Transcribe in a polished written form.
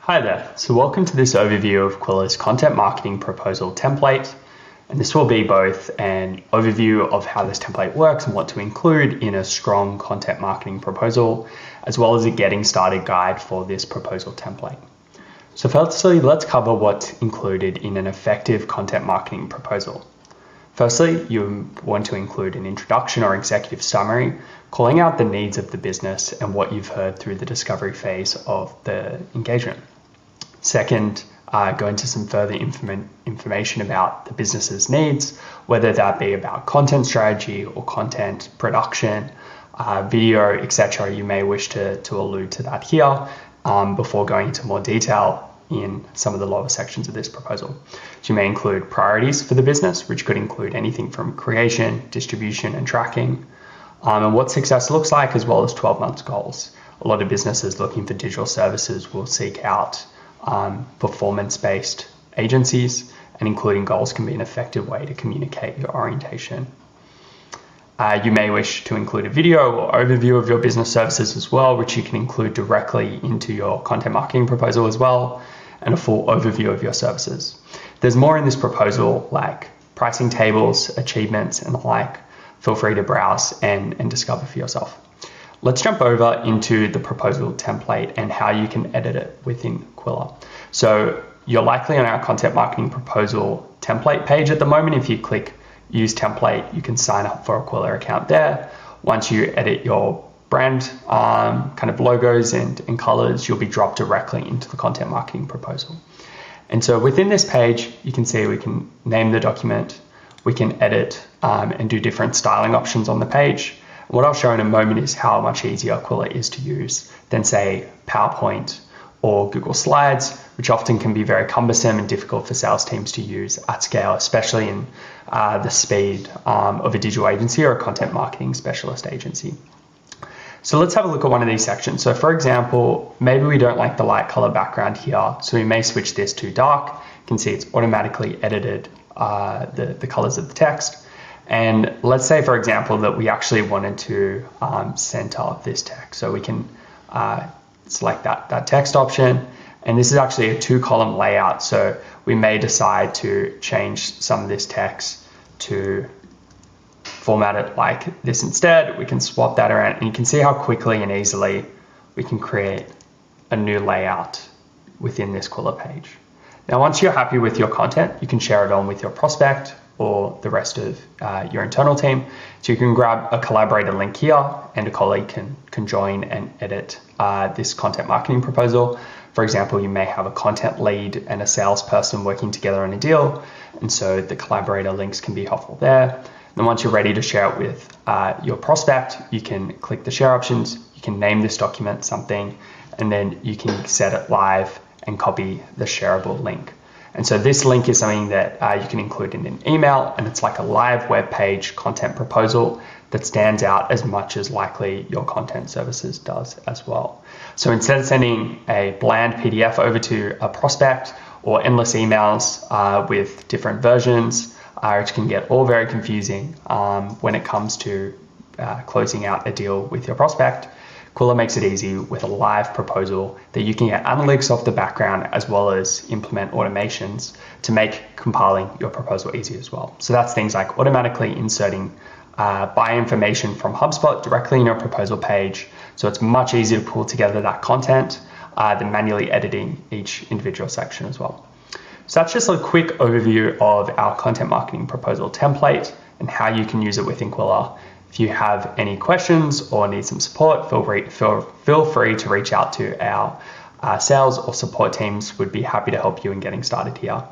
Hi there, so welcome to this overview of Qwilr's content marketing proposal template. And this will be both an overview of how this template works and what to include in a strong content marketing proposal, as well as a getting started guide for this proposal template. So firstly, let's cover what's included in an effective content marketing proposal. Firstly, you want to include an introduction or executive summary, calling out the needs of the business and what you've heard through the discovery phase of the engagement. Second, go into some further information about the business's needs, whether that be about content strategy or content production, video, etc. You may wish to allude to that here before going into more detail in some of the lower sections of this proposal. So you may include priorities for the business, which could include anything from creation, distribution, and tracking, and what success looks like, as well as 12 months goals. A lot of businesses looking for digital services will seek out performance-based agencies, and including goals can be an effective way to communicate your orientation. You may wish to include a video or overview of your business services as well, which you can include directly into your content marketing proposal as well, and a full overview of your services. There's more in this proposal, like pricing tables, achievements, and the like. Feel free to browse and discover for yourself. Let's jump over into the proposal template and how you can edit it within Qwilr. So you're likely on our content marketing proposal template page at the moment. If you click use template, you can sign up for a Qwilr account there. Once you edit your brand kind of logos and colors, you'll be dropped directly into the content marketing proposal. And so within this page, you can see we can name the document, we can edit and do different styling options on the page. What I'll show in a moment is how much easier Qwilr is to use than, say, PowerPoint or Google Slides, which often can be very cumbersome and difficult for sales teams to use at scale, especially in the speed of a digital agency or a content marketing specialist agency. So let's have a look at one of these sections. So for example, maybe we don't like the light color background here, so we may switch this to dark. You can see it's automatically edited the colors of the text. And let's say, for example, that we actually wanted to center this text. So we can select that text option. And this is actually a 2-column layout. So we may decide to change some of this text to format it like this instead. We can swap that around, and you can see how quickly and easily we can create a new layout within this Qwilr page. Now, once you're happy with your content, you can share it on with your prospect or the rest of your internal team. So you can grab a collaborator link here, and a colleague can join and edit this content marketing proposal. For example, you may have a content lead and a salesperson working together on a deal, and so the collaborator links can be helpful there. And once you're ready to share it with your prospect, you can click the share options, you can name this document something, and then you can set it live and copy the shareable link. And so this link is something that you can include in an email, and it's like a live web page content proposal that stands out as much as likely your content services does as well. So instead of sending a bland PDF over to a prospect or endless emails with different versions, which can get all very confusing when it comes to closing out a deal with your prospect, Qwilr makes it easy with a live proposal that you can get analytics off the background, as well as implement automations to make compiling your proposal easy as well. So that's things like automatically inserting buy information from HubSpot directly in your proposal page. So it's much easier to pull together that content than manually editing each individual section as well. So that's just a quick overview of our content marketing proposal template and how you can use it within Qwilr. If you have any questions or need some support, feel free to reach out to our sales or support teams. We'd be happy to help you in getting started here.